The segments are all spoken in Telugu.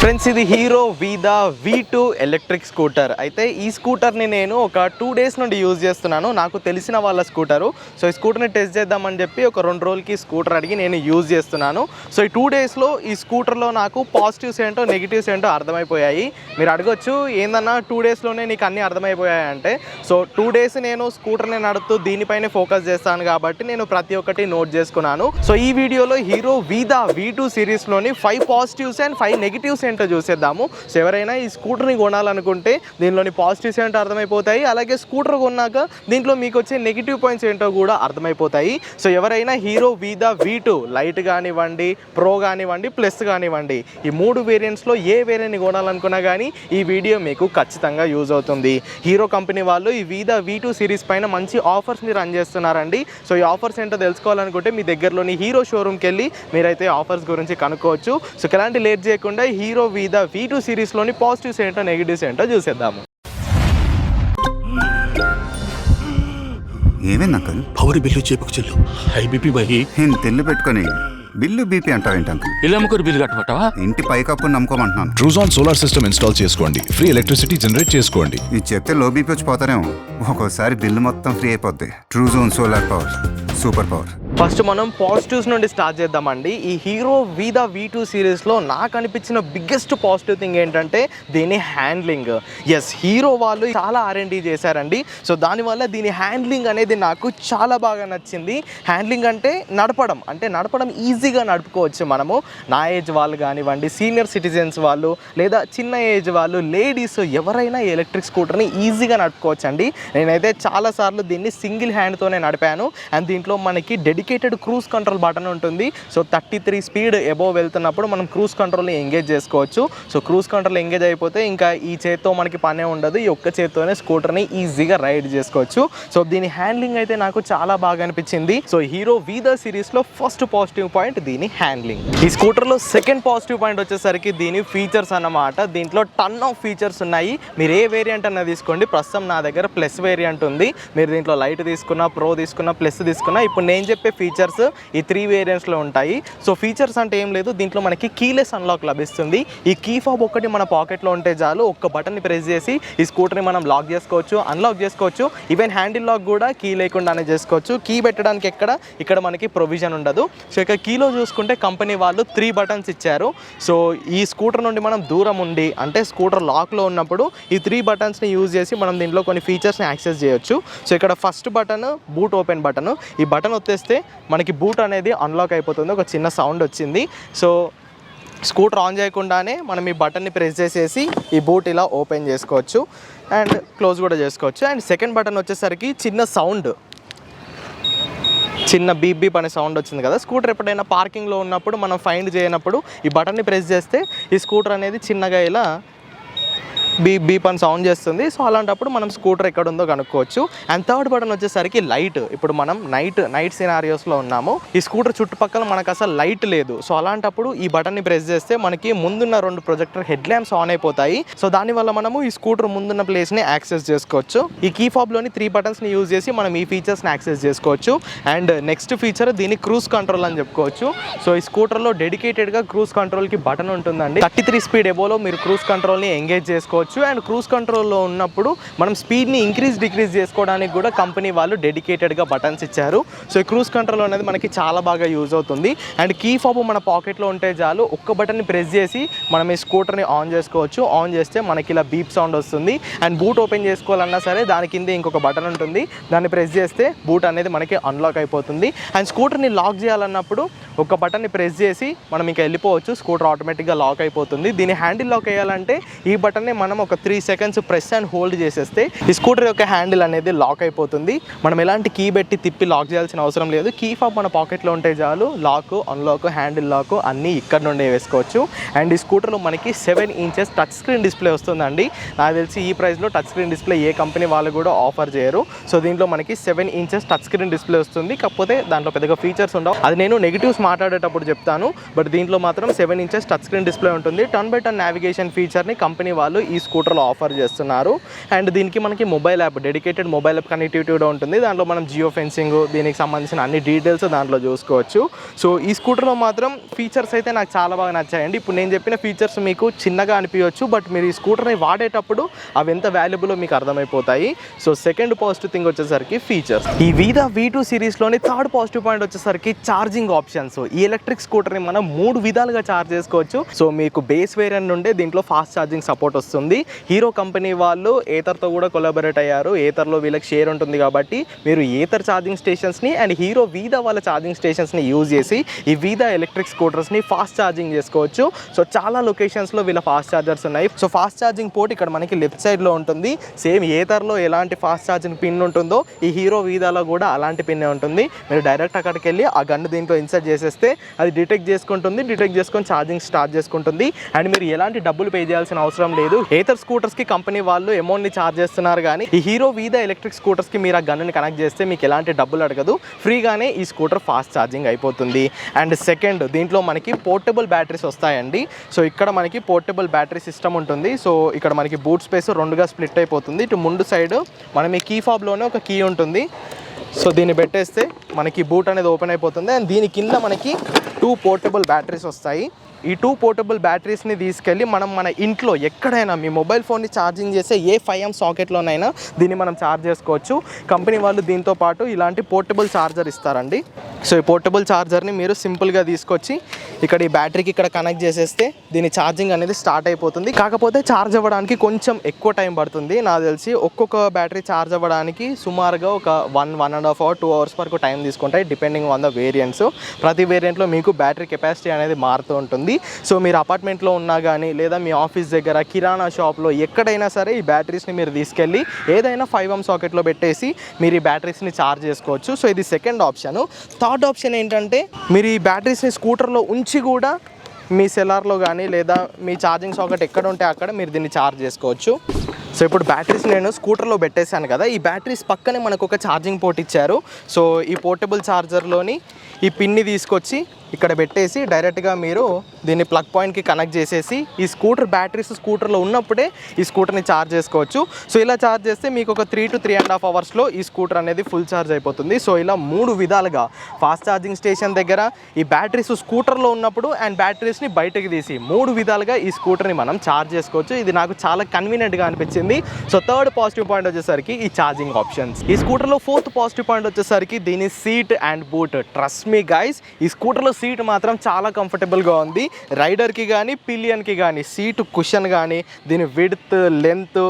ఫ్రెండ్స్, ఇది hero Vida V2 electric scooter. అయితే ఈ స్కూటర్ని నేను ఒక 2 డేస్ నుండి యూజ్ చేస్తున్నాను. నాకు తెలిసిన వాళ్ళ స్కూటరు. సో ఈ స్కూటర్ని టెస్ట్ చేద్దామని చెప్పి ఒక 2 రోజులకి స్కూటర్ అడిగి నేను యూజ్ చేస్తున్నాను. సో ఈ 2 డేస్లో ఈ స్కూటర్లో నాకు పాజిటివ్స్ ఏంటో నెగిటివ్స్ ఏంటో అర్థమైపోయాయి. మీరు అడగొచ్చు, ఏందన్నా 2 డేస్లోనే నీకు అన్నీ అర్థమైపోయాయి అంటే. సో 2 డేస్ నేను స్కూటర్ని నడుపుతూ దీనిపైనే ఫోకస్ చేస్తాను కాబట్టి నేను ప్రతి ఒక్కటి నోట్ చేసుకున్నాను. సో ఈ వీడియోలో హీరో వీదా V2 సిరీస్లోని 5 పాజిటివ్స్ అండ్ 5 నెగిటివ్స్ ఏంటో చూసేద్దాము. సో ఎవరైనా ఈ స్కూటర్ని కొనాలనుకుంటే దీనిలోని పాజిటివ్స్ ఏంటో అర్థమైపోతాయి, అలాగే స్కూటర్ కొన్నాక దీంట్లో మీకు వచ్చే నెగిటివ్ పాయింట్స్ ఏంటో కూడా అర్థమైపోతాయి. సో ఎవరైనా హీరో వీదా V2 లైట్ కానివ్వండి, ప్రో కానివ్వండి, ప్లస్ కానివ్వండి, ఈ 3 వేరియంట్స్లో ఏ వేరియంట్ని కొనాలనుకున్నా కానీ ఈ వీడియో మీకు ఖచ్చితంగా యూజ్ అవుతుంది. హీరో కంపెనీ వాళ్ళు ఈ వీదా V2 సిరీస్ పైన మంచి ఆఫర్స్ని రన్ చేస్తున్నారండి. సో ఈ ఆఫర్స్ ఏంటో తెలుసుకోవాలనుకుంటే మీ దగ్గరలోని హీరో షోరూమ్కి వెళ్ళి మీరైతే ఆఫర్స్ గురించి కనుక్కోవచ్చు. సో ఎలాంటి లేట్ చేయకుండా హీరో వీదా V2 సిరీస్లోని పాజిటివ్స్ ఏంటో నెగిటివ్స్ ఏంటో చూసేద్దాము. ఏమైంది అంకల్? పవర్ బిల్లు చేపకు చెల్లు హై బీపీ బహి తెల్లు పెట్టుకొని బిల్లు బీపీ అంటావేంటి అంకల్? ఇలా అమ్ముకోరు బిల్లు కట్టమంటావా? ఇంటి పైకప్పు నమ్ముకోమంటున్నాను. ట్రూజాన్ సోలార్ సిస్టమ్ ఇన్స్టాల్ చేసుకోండి, ఫ్రీ ఎలక్ట్రిసిటీ జనరేట్ చేసుకోండి. ఇది చెప్తే లో బీపీ వచ్చి పోతారేమో, ఒక్కోసారి బిల్లు మొత్తం ఫ్రీ అయిపోద్ది. Truzon solar power, super power. First మనం పాజిటివ్స్ నుండి స్టార్ట్ చేద్దామండి. ఈ హీరో వీదా V2 సిరీస్లో నాకు అనిపించిన బిగ్గెస్ట్ పాజిటివ్ థింగ్ ఏంటంటే దీని హ్యాండ్లింగ్. ఎస్, హీరో వాళ్ళు చాలా R&D చేశారండి. సో దానివల్ల దీని హ్యాండ్లింగ్ అనేది నాకు చాలా బాగా నచ్చింది. హ్యాండ్లింగ్ అంటే నడపడం ఈజీగా నడుపుకోవచ్చు. మనము నా ఏజ్ వాళ్ళు కానివ్వండి, సీనియర్ సిటిజన్స్ వాళ్ళు, లేదా చిన్న ఏజ్ వాళ్ళు, లేడీస్ ఎవరైనా ఎలక్ట్రిక్ స్కూటర్ని ఈజీగా నడుపుకోవచ్చు అండి. నేనైతే చాలాసార్లు దీన్ని సింగిల్ హ్యాండ్తోనే నడిపాను. అండ్ దీంట్లో మనకి డెడికేటెడ్ క్రూజ్ కంట్రోల్ బటన్ ఉంటుంది. సో 33 స్పీడ్ ఎబోవ్ వెళ్తున్నప్పుడు మనం క్రూజ్ కంట్రోల్ని ఎంగేజ్ చేసుకోవచ్చు. సో క్రూజ్ కంట్రోల్ ఎంగేజ్ అయిపోతే ఇంకా ఈ చేత్తో మనకి పనే ఉండదు, ఈ ఒక్క చేత్తోనే స్కూటర్ని ఈజీగా రైడ్ చేసుకోవచ్చు. సో దీని హ్యాండ్లింగ్ అయితే నాకు చాలా బాగా అనిపించింది. సో హీరో వీదా సిరీస్లో ఫస్ట్ పాజిటివ్ పాయింట్ దీని హ్యాండ్లింగ్. ఈ స్కూటర్లో సెకండ్ పాజిటివ్ పాయింట్ వచ్చేసరికి దీని ఫీచర్స్ అన్నమాట. దీంట్లో టన్ ఆఫ్ ఫీచర్స్ ఉన్నాయి. మీరు ఏ వేరియంట్ అన్న తీసుకోండి. ప్రస్తుతం నా దగ్గర ప్లస్ వేరియంట్ ఉంది. మీరు దీంట్లో లైట్ తీసుకున్నా, ప్రో తీసుకున్నా, ప్లస్ తీసుకున్నా, ఇప్పుడు నేను చెప్పే ఫీచర్స్ ఈ 3 వేరియంట్స్లో ఉంటాయి. సో ఫీచర్స్ అంటే ఏం లేదు, దీంట్లో మనకి కీలెస్ అన్లాక్ లభిస్తుంది. ఈ కీ ఫాబ్ ఒకటి మన పాకెట్లో ఉంటే చాలు, ఒక్క బటన్ని ప్రెస్ చేసి ఈ స్కూటర్ని మనం లాక్ చేసుకోవచ్చు, అన్లాక్ చేసుకోవచ్చు. ఈవెన్ హ్యాండిల్ లాక్ కూడా కీ లేకుండానే చేసుకోవచ్చు. కీ పెట్టడానికి ఇక్కడ మనకి ప్రొవిజన్ ఉండదు. సో ఇక కీలో చూసుకుంటే కంపెనీ వాళ్ళు 3 బటన్స్ ఇచ్చారు. సో ఈ స్కూటర్ నుండి మనం దూరం ఉండి, అంటే స్కూటర్ లాక్లో ఉన్నప్పుడు ఈ 3 బటన్స్ని యూజ్ చేసి మనం దీంట్లో కొన్ని ఫీచర్స్ని యాక్సెస్ చేయొచ్చు. సో ఇక్కడ first button boot open button. ఈ బటన్ వచ్చేస్తే మనకి బూట్ అనేది అన్లాక్ అయిపోతుంది. ఒక చిన్న సౌండ్ వచ్చింది. సో స్కూటర్ ఆన్ చేయకుండానే మనం ఈ బటన్ని ప్రెస్ చేసేసి ఈ బూట్ ఇలా ఓపెన్ చేసుకోవచ్చు అండ్ క్లోజ్ కూడా చేసుకోవచ్చు. అండ్ సెకండ్ బటన్ వచ్చేసరికి చిన్న బీప్ బీప్ అనే సౌండ్ వచ్చింది కదా. స్కూటర్ ఎప్పుడైనా పార్కింగ్లో ఉన్నప్పుడు మనం ఫైండ్ చేయనప్పుడు ఈ బటన్ని ప్రెస్ చేస్తే ఈ స్కూటర్ అనేది చిన్నగా ఇలా బీప్ బీప్ అని సౌండ్ చేస్తుంది. సో అలాంటప్పుడు మనం స్కూటర్ ఎక్కడ ఉందో కనుక్కోవచ్చు. అండ్ థర్డ్ బటన్ వచ్చేసరికి లైట్. ఇప్పుడు మనం నైట్ సినారియోస్లో ఉన్నాము. ఈ స్కూటర్ చుట్టుపక్కల మనకు అసలు లైట్ లేదు. సో అలాంటప్పుడు ఈ బటన్ని ప్రెస్ చేస్తే మనకి ముందున్న 2 ప్రొజెక్టర్ హెడ్ ల్యాంప్స్ ఆన్ అయిపోతాయి. సో దానివల్ల మనము ఈ స్కూటర్ ముందున్న ప్లేస్ని యాక్సెస్ చేసుకోవచ్చు. ఈ కీ ఫాబ్లోని 3 బటన్స్ని యూజ్ చేసి మనం ఈ ఫీచర్స్ని యాక్సెస్ చేసుకోవచ్చు. అండ్ నెక్స్ట్ ఫీచర్ దీని క్రూజ్ కంట్రోల్ అని చెప్పుకోవచ్చు. సో ఈ స్కూటర్లో డెడికేటెడ్గా క్రూజ్ కంట్రోల్కి బటన్ ఉంటుందండి. 33 స్పీడ్ ఎబోలో మీరు క్రూజ్ కంట్రోల్ని ఎంగేజ్ చేసుకోవచ్చు. అండ్ క్రూజ్ కంట్రోల్లో ఉన్నప్పుడు మనం స్పీడ్ని ఇంక్రీజ్ డిక్రీజ్ చేసుకోవడానికి కూడా కంపెనీ వాళ్ళు డెడికేటెడ్గా బటన్స్ ఇచ్చారు. సో ఈ క్రూజ్ కంట్రోల్ అనేది మనకి చాలా బాగా యూజ్ అవుతుంది. అండ్ కీ ఫాబ్ మన పాకెట్లో ఉంటే చాలు, ఒక్క బటన్ని ప్రెస్ చేసి మనం ఈ స్కూటర్ని ఆన్ చేసుకోవచ్చు. ఆన్ చేస్తే మనకి ఇలా బీప్ సౌండ్ వస్తుంది. అండ్ బూట్ ఓపెన్ చేసుకోవాలన్నా సరే దాని కింద ఇంకొక బటన్ ఉంటుంది, దాన్ని ప్రెస్ చేస్తే బూట్ అనేది మనకి అన్లాక్ అయిపోతుంది. అండ్ స్కూటర్ని లాక్ చేయాలన్నప్పుడు ఒక బటన్ని ప్రెస్ చేసి మనం ఇంకా వెళ్ళిపోవచ్చు. స్కూటర్ ఆటోమేటిక్గా లాక్ అయిపోతుంది. దీన్ని హ్యాండిల్ లాక్ వేయాలంటే ఈ బటన్ని మనం ఒక 3 సెకండ్స్ ప్రెస్ అండ్ హోల్డ్ చేసేస్తే ఈ స్కూటర్ యొక్క హ్యాండిల్ అనేది లాక్ అయిపోతుంది. మనం ఎలాంటి కీ పెట్టి తిప్పి లాక్ చేయాల్సిన అవసరం లేదు. కీ ఫాబ్ మన పాకెట్లో ఉంటే చాలు, లాక్, అన్లాక్, హ్యాండిల్ లాక్ అన్నీ ఇక్కడ నుండే వేసుకోవచ్చు. అండ్ ఈ స్కూటర్లో మనకి 7 ఇంచెస్ టచ్ స్క్రీన్ డిస్ప్లే వస్తుందండి. నాకు తెలిసి ఈ ప్రైస్లో టచ్ స్క్రీన్ డిస్ప్లే ఏ కంపెనీ వాళ్ళు కూడా ఆఫర్ చేయరు. సో దీంట్లో మనకి 7 ఇంచెస్ టచ్ స్క్రీన్ డిస్ప్లే వస్తుంది. కాకపోతే దాంట్లో పెద్దగా ఫీచర్స్ ఉండవు. అది నేను నెగిటివ్స్ మాట్లాడేటప్పుడు చెప్తాను. బట్ దీంట్లో మాత్రం 7 ఇంచెస్ టచ్ స్క్రీన్ డిస్ప్లే ఉంటుంది. టర్న్ బై టర్న్ నావిగేషన్ ఫీచర్ని కంపెనీ వాళ్ళు ఈ స్కూటర్లో ఆఫర్ చేస్తున్నారు. అండ్ దీనికి మనకి mobile app, dedicated mobile app connectivity కూడా ఉంటుంది. దాంట్లో మనం జియో ఫెన్సింగ్, దీనికి సంబంధించిన అన్ని డీటెయిల్స్ దాంట్లో చూసుకోవచ్చు. సో ఈ స్కూటర్లో మాత్రం ఫీచర్స్ అయితే నాకు చాలా బాగా నచ్చాయండి. ఇప్పుడు నేను చెప్పిన ఫీచర్స్ మీకు చిన్నగా అనిపించవచ్చు, బట్ మీరు ఈ స్కూటర్ని వాడేటప్పుడు అవి ఎంత వాల్యుబుల్లో మీకు అర్థమైపోతాయి. సో సెకండ్ పాజిటివ్ థింగ్ వచ్చేసరికి ఫీచర్స్. ఈ వీదా V2 సిరీస్లోని థర్డ్ పాజిటివ్ పాయింట్ వచ్చేసరికి ఛార్జింగ్ ఆప్షన్స్. ఈ ఎలక్ట్రిక్ స్కూటర్ని మనం 3 విధాలుగా ఛార్జ్ చేసుకోవచ్చు. సో మీకు బేస్ వేరియంట్ నుండే దీంట్లో ఫాస్ట్ ఛార్జింగ్ సపోర్ట్ వస్తుంది. హీరో కంపెనీ వాళ్ళు ఏథర్తో కూడా కొలాబరేట్ అయ్యారు. ఏథర్లో వీళ్ళకి షేర్ ఉంటుంది కాబట్టి మీరు ఏథర్ ఛార్జింగ్ స్టేషన్స్ని అండ్ హీరో వీదా వాళ్ళ ఛార్జింగ్ స్టేషన్స్ని యూజ్ చేసి ఈ వీదా ఎలక్ట్రిక్ స్కూటర్స్ని ఫాస్ట్ ఛార్జింగ్ చేసుకోవచ్చు. సో చాలా లొకేషన్స్లో వీళ్ళ ఫాస్ట్ ఛార్జర్స్ ఉన్నాయి. సో ఫాస్ట్ ఛార్జింగ్ పోర్ట్ ఇక్కడ మనకి లెఫ్ట్ సైడ్లో ఉంటుంది. సేమ్ ఏథర్లో ఎలాంటి ఫాస్ట్ ఛార్జింగ్ పిన్ ఉంటుందో ఈ హీరో వీదాలో కూడా అలాంటి పిన్నే ఉంటుంది. మీరు డైరెక్ట్ అక్కడికి వెళ్ళి ఆ గన్ను దీంట్లో ఇన్సర్ట్ చేసేస్తే అది డిటెక్ట్ చేసుకుంటుంది. డిటెక్ట్ చేసుకొని ఛార్జింగ్ స్టార్ట్ చేసుకుంటుంది. అండ్ మీరు ఎలాంటి డబ్బులు పే చేయాల్సిన అవసరం లేదు. ఏథర్ స్కూటర్స్కి కంపెనీ వాళ్ళు అమౌంట్ని ఛార్జ్ చేస్తున్నారు, కానీ ఈ హీరో వీదా ఎలక్ట్రిక్ స్కూటర్స్కి మీరు ఆ గన్నుని కనెక్ట్ చేస్తే మీకు ఎలాంటి డబ్బులు అడగదు. ఫ్రీగానే ఈ స్కూటర్ ఫాస్ట్ ఛార్జింగ్ అయిపోతుంది. అండ్ సెకండ్, దీంట్లో మనకి పోర్టబుల్ బ్యాటరీస్ వస్తాయండి. సో ఇక్కడ మనకి పోర్టబుల్ బ్యాటరీ సిస్టమ్ ఉంటుంది. సో ఇక్కడ మనకి బూట్ స్పేస్ 2గా స్ప్లిట్ అయిపోతుంది. ఇటు ముందు సైడ్ మనం ఈ కీ ఫాబ్లోనే ఒక కీ ఉంటుంది. సో దీన్ని పెట్టేస్తే మనకి బూట్ అనేది ఓపెన్ అయిపోతుంది. అండ్ దీని కింద మనకి 2 పోర్టబుల్ బ్యాటరీస్ వస్తాయి. ఈ 2 పోర్టబుల్ బ్యాటరీస్ని తీసుకెళ్ళి మనం మన ఇంట్లో ఎక్కడైనా మీ మొబైల్ ఫోన్ని ఛార్జింగ్ చేసే ఏ 5 amp సాకెట్లోనైనా దీన్ని మనం ఛార్జ్ చేసుకోవచ్చు. కంపెనీ వాళ్ళు దీంతో పాటు ఇలాంటి పోర్టబుల్ ఛార్జర్ ఇస్తారండి. సో ఈ పోర్టబుల్ ఛార్జర్ని మీరు సింపుల్గా తీసుకొచ్చి ఇక్కడ ఈ బ్యాటరీకి ఇక్కడ కనెక్ట్ చేసేస్తే దీని ఛార్జింగ్ అనేది స్టార్ట్ అయిపోతుంది. కాకపోతే ఛార్జ్ అవ్వడానికి కొంచెం ఎక్కువ టైం పడుతుంది. నాకు తెలిసి ఒక్కొక్క బ్యాటరీ ఛార్జ్ అవ్వడానికి సుమారుగా ఒక 1.5 hour 2 hours వరకు టైం తీసుకుంటాయి, డిపెండింగ్ ఆన్ ద వేరియంట్స్. ప్రతి వేరియంట్లో మీకు బ్యాటరీ కెపాసిటీ అనేది మారుతూ ఉంటుంది. సో మీరు అపార్ట్మెంట్లో ఉన్నా కానీ లేదా మీ ఆఫీస్ దగ్గర కిరాణా షాప్లో ఎక్కడైనా సరే ఈ బ్యాటరీస్ని మీరు తీసుకెళ్ళి ఏదైనా 5 amp సాకెట్లో పెట్టేసి మీరు ఈ బ్యాటరీస్ని ఛార్జ్ చేసుకోవచ్చు. సో ఇది సెకండ్ ఆప్షన్. థర్డ్ ఆప్షన్ ఏంటంటే మీరు ఈ బ్యాటరీస్ని స్కూటర్లో ఉంచి కూడా మీ సెల్లార్లో కానీ లేదా మీ ఛార్జింగ్ సాకెట్ ఎక్కడ ఉంటే అక్కడ మీరు దీన్ని ఛార్జ్ చేసుకోవచ్చు. సో ఇప్పుడు బ్యాటరీస్ నేను స్కూటర్లో పెట్టేశాను కదా, ఈ బ్యాటరీస్ పక్కనే మనకు ఒక ఛార్జింగ్ పోర్ట్ ఇచ్చారు. సో ఈ పోర్టబుల్ ఛార్జర్లోని ఈ పిన్ని తీసుకొచ్చి ఇక్కడ పెట్టేసి డైరెక్ట్గా మీరు దీన్ని ప్లగ్ పాయింట్కి కనెక్ట్ చేసేసి ఈ స్కూటర్ బ్యాటరీస్ స్కూటర్లో ఉన్నప్పుడే ఈ స్కూటర్ని ఛార్జ్ చేసుకోవచ్చు. సో ఇలా ఛార్జ్ చేస్తే మీకు ఒక 3 to 3.5 hours ఈ స్కూటర్ అనేది ఫుల్ ఛార్జ్ అయిపోతుంది. సో ఇలా 3 విధాలుగా ఫాస్ట్ ఛార్జింగ్ స్టేషన్ దగ్గర ఈ బ్యాటరీస్ స్కూటర్లో ఉన్నప్పుడు అండ్ బ్యాటరీస్ని బయటకు తీసి 3 విధాలుగా ఈ స్కూటర్ని మనం ఛార్జ్ చేసుకోవచ్చు. ఇది నాకు చాలా కన్వీనియంట్గా అనిపించింది. సో థర్డ్ పాజిటివ్ పాయింట్ వచ్చేసరికి ఈ ఛార్జింగ్ ఆప్షన్స్. ఈ స్కూటర్లో ఫోర్త్ పాజిటివ్ పాయింట్ వచ్చేసరికి దీని seat and boot. Trust me guys, ఈ స్కూటర్లో సీట్ మాత్రం చాలా కంఫర్టబుల్గా ఉంది. రైడర్కి కానీ పిలియన్కి కానీ సీటు కుషన్ కానీ దీని విడ్త్ లెంత్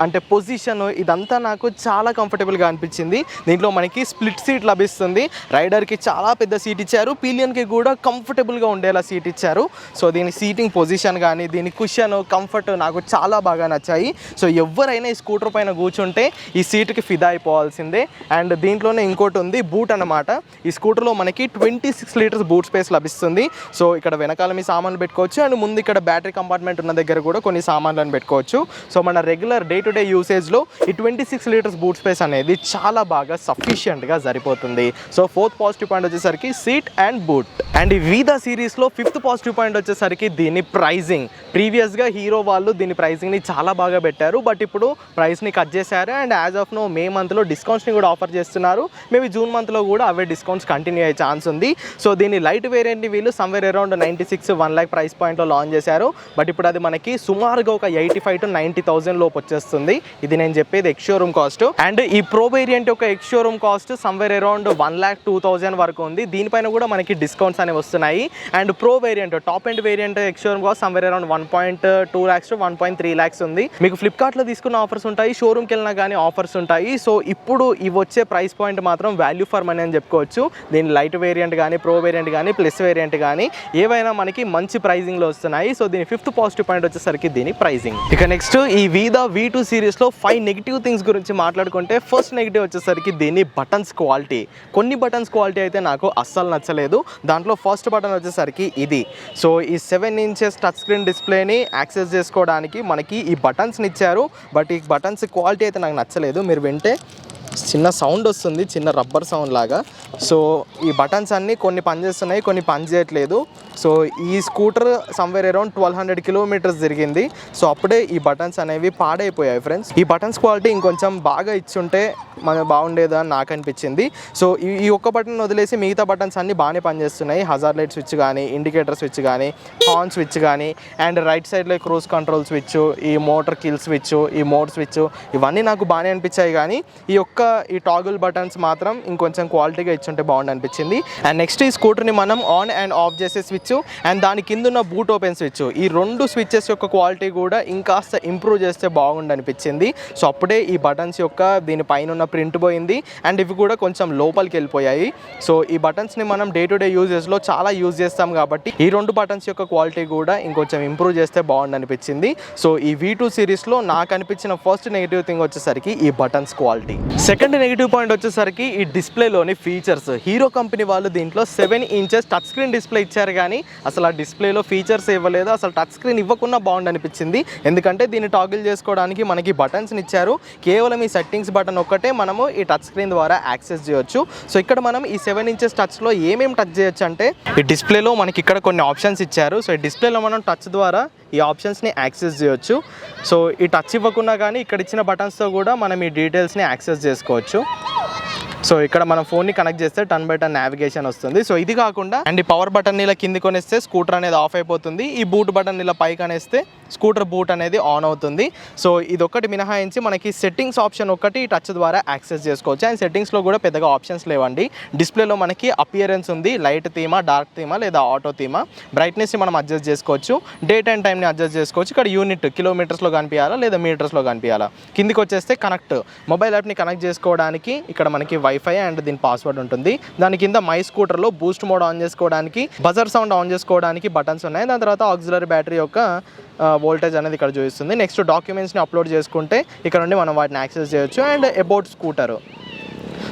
అంటే పొజిషన్ ఇదంతా నాకు చాలా కంఫర్టబుల్గా అనిపించింది. దీంట్లో మనకి స్ప్లిట్ సీట్ లభిస్తుంది. రైడర్కి చాలా పెద్ద సీట్ ఇచ్చారు, పిలియన్కి కూడా కంఫర్టబుల్గా ఉండేలా సీట్ ఇచ్చారు. సో దీని సీటింగ్ పొజిషన్ కానీ దీని కుషన్ కంఫర్ట్ నాకు చాలా బాగా నచ్చాయి. సో ఎవరైనా ఈ స్కూటర్ పైన కూర్చుంటే ఈ సీట్కి ఫిదా అయిపోవాల్సిందే. అండ్ దీంట్లోనే ఇంకోటి ఉంది, బూట్ అనమాట. ఈ స్కూటర్లో మనకి 26 liters బూట్ స్పేస్ లభిస్తుంది. సో ఇక్కడ వెనకాల మీ సామాన్లు పెట్టుకోవచ్చు అండ్ ముందు ఇక్కడ బ్యాటరీ కంపార్ట్మెంట్ ఉన్న దగ్గర కూడా కొన్ని సామాన్లను పెట్టుకోవచ్చు. సో మన రెగ్యులర్ డే టు డే యూసేజ్లో ఈ 26 liters బూట్ స్పేస్ అనేది చాలా బాగా సఫిషియెంట్గా సరిపోతుంది. సో ఫోర్త్ పాజిటివ్ పాయింట్ వచ్చేసరికి సీట్ అండ్ బూట్. అండ్ ఈ వీదా సిరీస్లో ఫిఫ్త్ పాజిటివ్ పాయింట్ వచ్చేసరికి దీని ప్రైజింగ్. ప్రీవియస్గా హీరో వాళ్ళు దీని ప్రైజింగ్ని చాలా బాగా పెట్టారు, బట్ ఇప్పుడు ప్రైస్ని కట్ చేశారు. అండ్ యాజ్ ఆఫ్ నో మే మంత్లో డిస్కౌంట్స్ని కూడా ఆఫర్ చేస్తున్నారు. మేబీ జూన్ మంత్లో కూడా అవే డిస్కౌంట్స్ కంటిన్యూ అయ్యే ఛాన్స్ ఉంది. సో దీని లైట్ వేరియంట్ని వీళ్ళు సమ్వేర్ అరౌండ్ 96-1 lakh ప్రైస్ పాయింట్లో లాంచ్ చేశారు. బట్ ఇప్పుడు అది మనకి సుమారుగా ఒక 85,000 to 90,000 లోపు వచ్చేస్తుంది. ఇది నేను చెప్పేది ఎక్స్ షోరూమ్ కాస్ట్. అండ్ ఈ ప్రో వేరియంట్ యొక్క ex showroom cost somewhere around 1,02,000 వరకు ఉంది. దీనిపైన కూడా మనకి డిస్కౌంట్స్ అనేవి వస్తున్నాయి. And pro variant top end variant ex showroom cost somewhere around 1.2 lakhs to 1.3 lakhs ఉంది. మీకు ఫ్లిప్కార్ట్లో తీసుకున్న ఆఫర్స్ ఉంటాయి, షోరూమ్కి వెళ్ళినా కానీ ఆఫర్స్ ఉంటాయి. సో ఇప్పుడు ఇవి వచ్చే ప్రైస్ పాయింట్ మాత్రం వాల్యూ ఫర్ మనీ అని చెప్పుకోవచ్చు. దీని లైట్ వేరియంట్ కానీ ప్రో వేరియంట్ కానీ ప్లస్ వేరియంట్ కానీ ఏవైనా మనకి మంచి ప్రైజింగ్లో వస్తున్నాయి. సో దీని ఫిఫ్త్ పాజిటివ్ పాయింట్ వచ్చేసరికి దీని ప్రైజింగ్. ఇక నెక్స్ట్ ఈ వీదా V2 సిరీస్లో 5 నెగిటివ్ థింగ్స్ గురించి మాట్లాడుకుంటే ఫస్ట్ నెగిటివ్ వచ్చేసరికి దీని బటన్స్ క్వాలిటీ. కొన్ని బటన్స్ క్వాలిటీ అయితే నాకు అస్సలు నచ్చలేదు. దాంట్లో ఫస్ట్ బటన్ వచ్చేసరికి ఇది. సో ఈ 7 inches టచ్ స్క్రీన్ డిస్ప్లేని యాక్సెస్ చేసుకోవడానికి మనకి ఈ బటన్స్ని ఇచ్చారు, బట్ ఈ బటన్స్ క్వాలిటీ అయితే నాకు నచ్చలేదు. మీరు వింటే చిన్న సౌండ్ వస్తుంది, చిన్న రబ్బర్ సౌండ్ లాగా. సో ఈ బటన్స్ అన్నీ కొన్ని పనిచేస్తున్నాయి, కొన్ని పనిచేయట్లేదు. సో ఈ స్కూటర్ సమ్వేర్ అరౌండ్ 1200 కిలోమీటర్స్ తిరిగింది. సో అప్పుడే ఈ బటన్స్ అనేవి పాడైపోయాయి ఫ్రెండ్స్. ఈ బటన్స్ క్వాలిటీ ఇంకొంచెం బాగా ఇచ్చుంటే మనకు బాగుండేదా అని నాకు అనిపించింది. సో ఈ ఒక్క బటన్ వదిలేసి మిగతా బటన్స్ అన్నీ బాగానే పనిచేస్తున్నాయి. హజార్ లైట్ స్విచ్ కానీ, ఇండికేటర్ స్విచ్ కానీ, హార్న్ స్విచ్ కానీ, అండ్ రైట్ సైడ్లో క్రూజ్ కంట్రోల్ స్విచ్, ఈ మోటార్ కిల్ స్విచ్, ఈ మోడ్ స్విచ్, ఇవన్నీ నాకు బాగానే అనిపించాయి. కానీ ఈ టాగుల్ బటన్స్ మాత్రం ఇంకొంచెం క్వాలిటీగా ఇచ్చుంటే బాగుండి అనిపించింది. అండ్ నెక్స్ట్ ఈ స్కూటర్ని మనం ఆన్ అండ్ ఆఫ్ చేసే స్విచ్ అండ్ దాని కింద ఉన్న బూట్ ఓపెన్ స్విచ్, ఈ రెండు స్విచ్చెస్ యొక్క క్వాలిటీ కూడా ఇంకాస్త ఇంప్రూవ్ చేస్తే బాగుండి అనిపించింది. సో అప్పుడే ఈ బటన్స్ యొక్క దీనిపైన ఉన్న ప్రింట్ పోయింది అండ్ ఇవి కూడా కొంచెం లోపలికి వెళ్ళిపోయాయి. సో ఈ బటన్స్ని మనం డే టు డే యూజెస్లో చాలా యూజ్ చేస్తాం కాబట్టి ఈ రెండు బటన్స్ యొక్క క్వాలిటీ కూడా ఇంకొంచెం ఇంప్రూవ్ చేస్తే బాగుండి అనిపించింది. సో ఈ V2 సిరీస్లో నాకు అనిపించిన ఫస్ట్ నెగిటివ్ థింగ్ వచ్చేసరికి ఈ buttons quality. Second negative point వచ్చేసరికి ఈ డిస్ప్లేలోని ఫీచర్స్. హీరో కంపెనీ వాళ్ళు దీంట్లో 7 ఇంచెస్ టచ్ స్క్రీన్ డిస్ప్లే ఇచ్చారు కానీ అసలు ఆ డిస్ప్లేలో ఫీచర్స్ ఇవ్వలేదు. అసలు టచ్ స్క్రీన్ ఇవ్వకుండా బాగుండి అనిపించింది. ఎందుకంటే దీన్ని టాగిల్ చేసుకోవడానికి మనకి బటన్స్ని ఇచ్చారు. కేవలం ఈ సెట్టింగ్స్ బటన్ ఒక్కటే మనము ఈ టచ్ స్క్రీన్ ద్వారా యాక్సెస్ చేయొచ్చు. సో ఇక్కడ మనం ఈ 7 ఇంచెస్ టచ్లో ఏమేమి టచ్ చేయొచ్చు అంటే ఈ డిస్ప్లేలో మనకి ఇక్కడ కొన్ని ఆప్షన్స్ ఇచ్చారు. సో ఈ డిస్ప్లేలో మనం టచ్ ద్వారా ఈ ఆప్షన్స్ని యాక్సెస్ చేయొచ్చు. సో ఈ టచ్ ఇవ్వకుండా కానీ ఇక్కడ ఇచ్చిన బటన్స్తో కూడా మనం ఈ డీటెయిల్స్ని యాక్సెస్ చేసుకోవచ్చు. సో ఇక్కడ మనం ఫోన్ని కనెక్ట్ చేస్తే టర్న్ బై టర్న్ నావిగేషన్ వస్తుంది. సో ఇది కాకుండా అండ్ ఈ పవర్ బటన్ ఇలా కింది కొనేస్తే స్కూటర్ అనేది ఆఫ్ అయిపోతుంది. ఈ బూట్ బటన్ ఇలా పైకి అనేస్తే స్కూటర్ బూట్ అనేది ఆన్ అవుతుంది. సో ఇది ఒక్కటి మినహాయించి మనకి సెట్టింగ్స్ ఆప్షన్ ఒకటి టచ్ ద్వారా యాక్సెస్ చేసుకోవచ్చు. అండ్ సెట్టింగ్స్లో కూడా పెద్దగా ఆప్షన్స్ లేవండి. డిస్ప్లేలో మనకి అపియరెన్స్ ఉంది, లైట్ థీమా, డార్క్ థీమా లేదా ఆటో థీమా. బ్రైట్నెస్ని మనం అడ్జస్ట్ చేసుకోవచ్చు, డేట్ అండ్ టైంని అడ్జస్ట్ చేసుకోవచ్చు. ఇక్కడ యూనిట్ కిలోమీటర్స్లో కనిపించాలా లేదా మీటర్స్లో కనిపించాలా. కిందికి వచ్చేస్తే కనెక్ట్, మొబైల్ యాప్ని కనెక్ట్ చేసుకోవడానికి ఇక్కడ మనకి వైఫై అండ్ దీని పాస్వర్డ్ ఉంటుంది. దాని కింద మై స్కూటర్లో బూస్ట్ మోడ్ ఆన్ చేసుకోవడానికి, బజర్ సౌండ్ ఆన్ చేసుకోవడానికి బటన్స్ ఉన్నాయి. దాని తర్వాత ఆక్సిలరీ బ్యాటరీ యొక్క వోల్టేజ్ అనేది ఇక్కడ చూపిస్తుంది. నెక్స్ట్ డాక్యుమెంట్స్ని అప్లోడ్ చేసుకుంటే ఇక్కడ నుండి మనం వాటిని యాక్సెస్ చేయొచ్చు. And about scooter.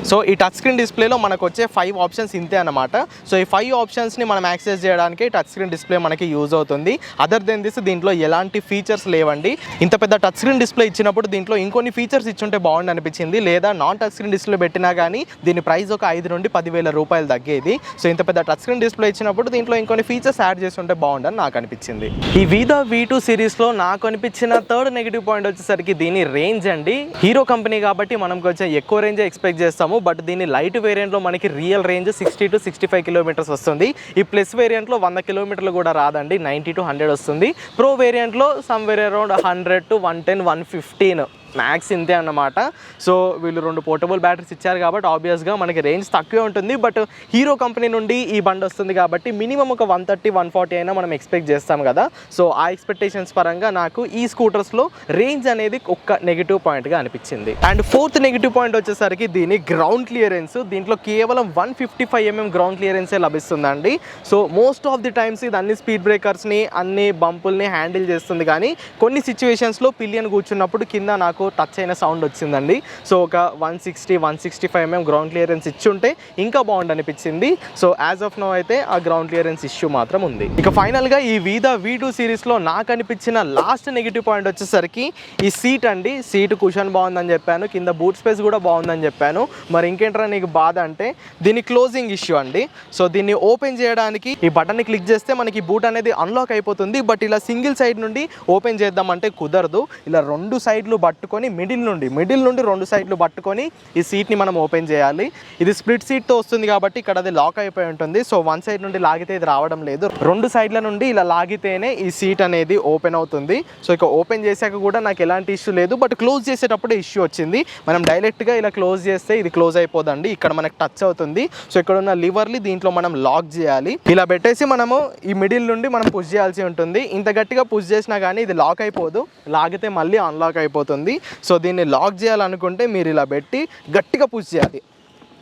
సో ఈ టచ్ స్క్రీన్ డిస్ప్లేలో మనకు వచ్చే 5 ఆప్షన్స్ ఇంతే అన్నమాట. సో ఈ 5 ఆప్షన్స్ని మనం యాక్సెస్ చేయడానికి టచ్ స్క్రీన్ డిస్ప్లే మనకి యూజ్ అవుతుంది. అదర్ దెన్ దిస్ దీంట్లో ఎలాంటి ఫీచర్స్ లేవండి. ఇంత పెద్ద టచ్ స్క్రీన్ డిస్ప్లే ఇచ్చినప్పుడు దీంట్లో ఇంకొన్ని ఫీచర్స్ ఇచ్చుంటే బాగుండి అనిపించింది. లేదా నాన్ టచ్ స్క్రీన్ డిస్ప్లే పెట్టినా కానీ దీని ప్రైస్ ఒక 5 నుండి 10,000 రూపాయలు తగ్గేది. సో ఇంత పెద్ద టచ్ స్క్రీన్ డిస్ప్లే ఇచ్చినప్పుడు దీంట్లో ఇంకొన్ని ఫీచర్స్ యాడ్ చేస్తుంటే బాగుండని నాకు అనిపించింది. ఈ V2 సిరీస్లో నాకు అనిపించిన థర్డ్ నెగిటివ్ పాయింట్ వచ్చేసరికి దీని రేంజ్ అండి. హీరో కంపెనీ కాబట్టి మనం కొంచెం ఎక్కువ రేంజ్ ఎక్స్పెక్ట్ చేస్తాము. బట్ దీని లైట్ వేరియంట్లో మనకి రియల్ రేంజ్ 60 to 65 కిలోమీటర్స్ వస్తుంది. ఈ ప్లస్ వేరియంట్లో 100 కిలోమీటర్లు కూడా రాదండి, 90 to 100 వస్తుంది. ప్రో వేరియంట్లో సమ్వేర్ అరౌండ్ 100 to 110, 115 మ్యాక్స్ ఇంతే అన్నమాట. సో వీళ్ళు 2 పోర్టబుల్ బ్యాటరీస్ ఇచ్చారు కాబట్టి ఆబ్వియస్గా మనకి రేంజ్ తక్కువే ఉంటుంది. బట్ హీరో కంపెనీ నుండి ఈ బండి వస్తుంది కాబట్టి మినిమం ఒక 130, 140 అయినా మనం ఎక్స్పెక్ట్ చేస్తాం కదా. సో ఆ ఎక్స్పెక్టేషన్స్ పరంగా నాకు ఈ స్కూటర్స్లో రేంజ్ అనేది ఒక్క నెగిటివ్ పాయింట్గా అనిపించింది. అండ్ ఫోర్త్ నెగిటివ్ పాయింట్ వచ్చేసరికి దీని గ్రౌండ్ క్లియరెన్స్. దీంట్లో కేవలం 155 mm గ్రౌండ్ క్లియరెన్సే లభిస్తుందండి. So most of the times ఇది అన్ని స్పీడ్ బ్రేకర్స్ని, అన్ని బంపుల్ని హ్యాండిల్ చేస్తుంది. కానీ కొన్ని సిచ్యువేషన్స్లో పిలియన్ కూర్చున్నప్పుడు కింద నాకు టచ్ అయిన సౌండ్ వచ్చిందండి. సో ఒక 160, 165 mm గ్రౌండ్ క్లియరెన్స్ ఇచ్చి ఉంటే ఇంకా బాగుండి అనిపించింది. సో యాజ్ ఆఫ్ నో అయితే ఆ గ్రౌండ్ క్లియరెన్స్ ఇష్యూ మాత్రం ఉంది. ఇక ఫైనల్గా ఈ V2 సిరీస్లో నాకు అనిపించిన లాస్ట్ నెగిటివ్ పాయింట్ వచ్చేసరికి ఈ సీట్ అండి. సీట్ కుషన్ బాగుందని చెప్పాను, కింద బూట్ స్పేస్ కూడా బాగుందని చెప్పాను. మరి ఇంకేంట్రా నీకు బాధ అంటే దీని క్లోజింగ్ ఇష్యూ అండి. సో దీన్ని ఓపెన్ చేయడానికి ఈ బటన్ని క్లిక్ చేస్తే మనకి బూట్ అనేది అన్లాక్ అయిపోతుంది. బట్ ఇలా సింగిల్ సైడ్ నుండి ఓపెన్ చేద్దామంటే కుదరదు. ఇలా 2 సైడ్లు పట్టుకొని మిడిల్ నుండి 2 సైడ్లు పట్టుకొని ఈ సీట్ని మనం ఓపెన్ చేయాలి. ఇది స్ప్లిట్ సీట్తో వస్తుంది కాబట్టి ఇక్కడ అది లాక్ అయిపోయి ఉంటుంది. సో 1 సైడ్ నుండి లాగితే ఇది రావడం లేదు, 2 సైడ్ల నుండి ఇలా లాగితేనే ఈ సీట్ అనేది ఓపెన్ అవుతుంది. సో ఇక ఓపెన్ చేశాక కూడా నాకు ఎలాంటి ఇష్యూ లేదు. బట్ క్లోజ్ చేసేటప్పుడు ఇష్యూ వచ్చింది. మనం డైరెక్ట్గా ఇలా క్లోజ్ చేస్తే ఇది క్లోజ్ అయిపోదండి, ఇక్కడ మనకు టచ్ అవుతుంది. సో ఇక్కడ ఉన్న లివర్ని దీంట్లో మనం లాక్ చేయాలి. ఇలా పెట్టేసి మనము ఈ మిడిల్ నుండి మనం పుష్ చేయాల్సి ఉంటుంది. ఇంత గట్టిగా పుష్ చేసినా కానీ ఇది లాక్ అయిపోదు, లాగితే మళ్ళీ అన్లాక్ అయిపోతుంది. సో దీన్ని లాక్ చేయాలనుకుంటే మీరు ఇలా పెట్టి గట్టిగా పుష్ చేయాలి.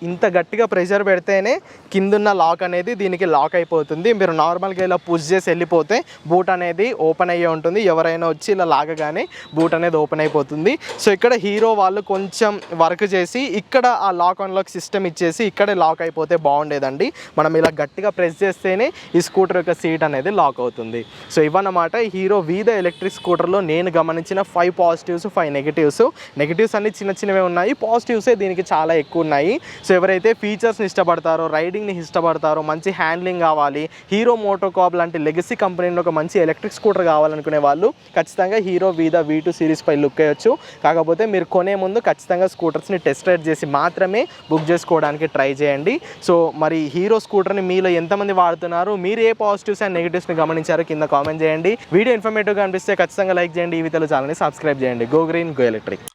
ఇంత గట్టిగా ప్రెషర్ పెడితేనే కిందున్న లాక్ అనేది దీనికి లాక్ అయిపోతుంది. మీరు నార్మల్గా ఇలా పుష్ చేసి వెళ్ళిపోతే బూట్ అనేది ఓపెన్ అయ్యే ఉంటుంది. ఎవరైనా వచ్చి ఇలా లాగగానే బూట్ అనేది ఓపెన్ అయిపోతుంది. సో ఇక్కడ హీరో వాళ్ళు కొంచెం వర్క్ చేసి ఇక్కడ ఆ లాక్ అన్లాక్ సిస్టమ్ ఇచ్చేసి ఇక్కడే లాక్ అయిపోతే బాగుండేదండి. మనం ఇలా గట్టిగా ప్రెస్ చేస్తేనే ఈ స్కూటర్ యొక్క సీట్ అనేది లాక్ అవుతుంది. సో ఇవన్నమాట హీరో వీదా ఎలక్ట్రిక్ స్కూటర్లో నేను గమనించిన 5 పాజిటివ్స్ 5 నెగిటివ్స్. నెగిటివ్స్ అన్ని చిన్న చిన్నవే ఉన్నాయి, పాజిటివ్సే దీనికి చాలా ఎక్కువ ఉన్నాయి. సో ఎవరైతే ఫీచర్స్ని ఇష్టపడతారో, రైడింగ్ని ఇష్టపడతారో, మంచి హ్యాండ్లింగ్ కావాలి, హీరో మోటోకార్ప్ లాంటి లెగసీ కంపెనీలో ఒక మంచి ఎలక్ట్రిక్ స్కూటర్ కావాలనుకునే వాళ్ళు ఖచ్చితంగా హీరో వీదా V2 సిరీస్ పై లుక్ అయ్యొచ్చు. కాకపోతే మీరు కొనే ముందు ఖచ్చితంగా స్కూటర్స్ని టెస్ట్ రైడ్ చేసి మాత్రమే బుక్ చేసుకోవడానికి ట్రై చేయండి. సో మరి హీరో స్కూటర్ని మీలో ఎంతమంది వాడుతున్నారు, మీరు ఏ పాజిటివ్స్ అండ్ నెగిటివ్స్ని గమనించారో కింద కామెంట్ చేయండి. వీడియో ఇన్ఫర్మేటివ్గా అనిపిస్తే ఖచ్చితంగా లైక్ చేయండి. ఈ వీడియోలో ఛానల్ని సబ్స్క్రైబ్ చేయండి. Go green go electric.